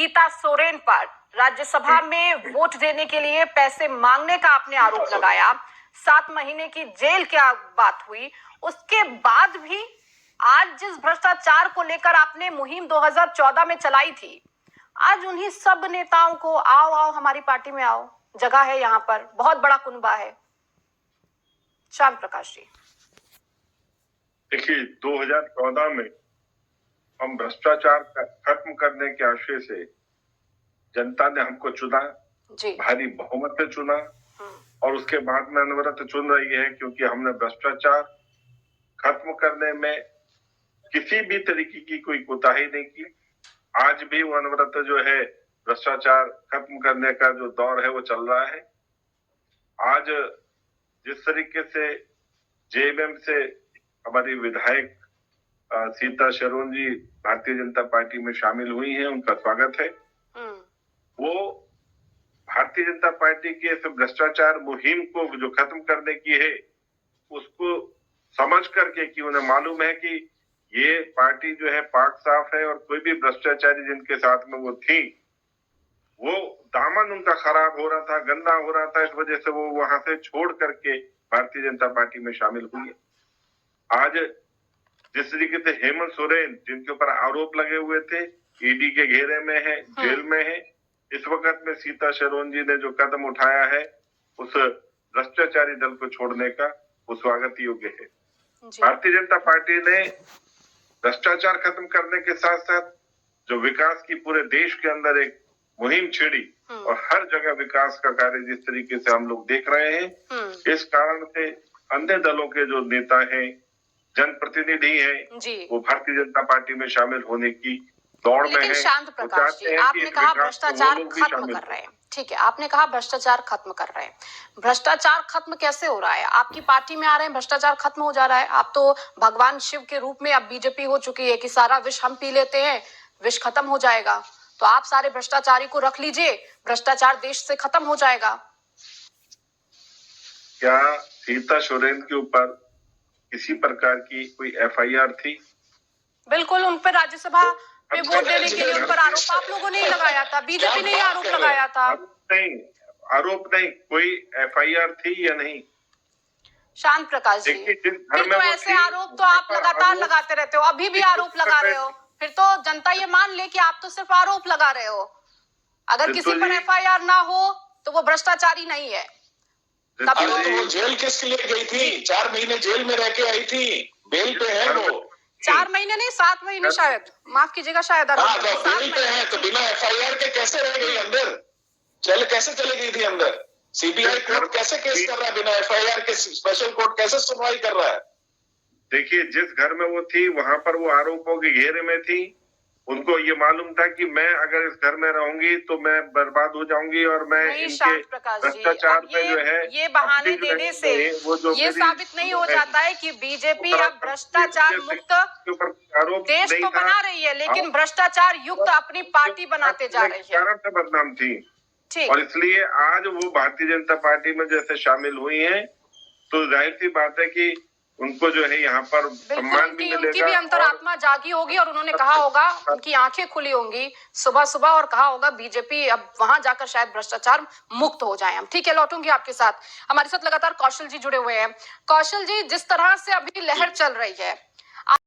गीता सोरेन पर राज्यसभा में वोट देने के लिए पैसे मांगने का आपने आरोप लगाया। 7 महीने की जेल की बात हुई। उसके बाद भी आज जिस भ्रष्टाचार को लेकर आपने मुहिम 2014 में चलाई थी, आज उन्हीं सब नेताओं को आओ आओ हमारी पार्टी में आओ, जगह है यहाँ पर, बहुत बड़ा कुनबा है। श्याम प्रकाश जी, देखिए 2014 में हम भ्रष्टाचार खत्म करने के आशय से जनता ने हमको चुना, भारी बहुमत से चुना और उसके बाद में अनवरत चुन रही है, क्योंकि हमने भ्रष्टाचार खत्म करने में किसी भी तरीके की कोई कोताही नहीं की। आज भी वो अनवरत जो है भ्रष्टाचार खत्म करने का जो दौर है वो चल रहा है। आज जिस तरीके से जेएमएम से हमारी विधायक सीता शरून जी भारतीय जनता पार्टी में शामिल हुई हैं, उनका स्वागत है। वो भारतीय जनता पार्टी की इस भ्रष्टाचार मुहिम को जो खत्म करने की है, उसको समझ करके कि उन्हें मालूम है कि ये पार्टी जो है पाक साफ है और कोई भी भ्रष्टाचारी जिनके साथ में वो थी, वो दामन उनका खराब हो रहा था, गंदा हो रहा था, इस वजह से वो वहां से छोड़ करके भारतीय जनता पार्टी में शामिल हुई है। आज जिस तरीके से हेमंत सोरेन जिनके ऊपर आरोप लगे हुए थे, ईडी के घेरे में है, जेल में है, इस वक्त में सीता शरून जी ने जो कदम उठाया है उस भ्रष्टाचारी दल को छोड़ने का, वो स्वागत योग्य है। भारतीय जनता पार्टी ने भ्रष्टाचार खत्म करने के साथ साथ जो विकास की पूरे देश के अंदर एक मुहिम छेड़ी और हर जगह विकास का कार्य जिस तरीके से हम लोग देख रहे हैं, इस कारण से अन्य दलों के जो नेता हैं, जनप्रतिनिधि हैं, वो भारतीय जनता पार्टी में शामिल होने की दौड़ में है। शांत प्रकाश जी, आपने कहा भ्रष्टाचार खत्म कर रहे हैं, ठीक है, आपने कहा भ्रष्टाचार खत्म कर रहे हैं। भ्रष्टाचार खत्म कैसे हो रहा है? आपकी पार्टी में आ रहे हैं, भ्रष्टाचार खत्म हो जा रहा है। आप तो भगवान शिव के रूप में अब बीजेपी हो चुकी है कि सारा विष हम पी लेते हैं, विष खत्म हो जाएगा। तो आप सारे भ्रष्टाचारी को रख लीजिए, भ्रष्टाचार देश से खत्म हो जाएगा। क्या सीता सोरेन के ऊपर किसी प्रकार की कोई एफआईआर थी? बिल्कुल, उन पर राज्यसभा में वोट देने के लिए उन पर आरोप आप लोगों ने ही लगाया था, बीजेपी ने ही आरोप लगाया था। नहीं, आरोप नहीं, कोई एफआईआर थी या नहीं? शांत प्रकाश जी, फिर तो ऐसे आरोप तो आप लगातार लगाते रहते हो, अभी भी आरोप लगा रहे हो। फिर तो जनता ये मान ले कि आप तो सिर्फ आरोप लगा रहे हो। अगर किसी पर एफआईआर ना हो तो वो भ्रष्टाचारी नहीं है। तब तो वो जेल किसके लिए गई थी? 4 महीने जेल में रह के आई थी, बेल पे है वो। 4 महीने नहीं, 7 महीने शायद, माफ कीजिएगा, शायद बेल पे है, तो बिना एफआईआर के कैसे रह गई अंदर? कैसे चली गई थी अंदर? सीबीआई कोर्ट कैसे केस कर रहा है बिना एफआईआर के? स्पेशल कोर्ट कैसे सुनवाई कर रहा है? देखिए, जिस घर में वो थी वहां पर वो आरोपों के घेरे में थी। उनको ये मालूम था कि मैं अगर इस घर में रहूंगी तो मैं बर्बाद हो जाऊंगी और मैं इनके भ्रष्टाचार में जो है ये बहाने देने से ये साबित नहीं हो जाता है कि बीजेपी अब भ्रष्टाचार मुक्त देश तो बना रही है, लेकिन भ्रष्टाचार युक्त अपनी पार्टी बनाते जा रही है। कारण से बदनाम थी और इसलिए आज वो भारतीय जनता पार्टी में जैसे शामिल हुई है, तो जाहिर सी बात है कि उनको जो है यहाँ पर सम्मान भी मिलेगा। उनकी भी अंतरात्मा जागी होगी और उन्होंने कहा होगा, उनकी आंखें खुली होंगी सुबह सुबह और कहा होगा बीजेपी अब वहां जाकर शायद भ्रष्टाचार मुक्त हो जाए हम। ठीक है, लौटूंगी आपके साथ। हमारे साथ लगातार कौशल जी जुड़े हुए हैं। कौशल जी, जिस तरह से अभी लहर चल रही है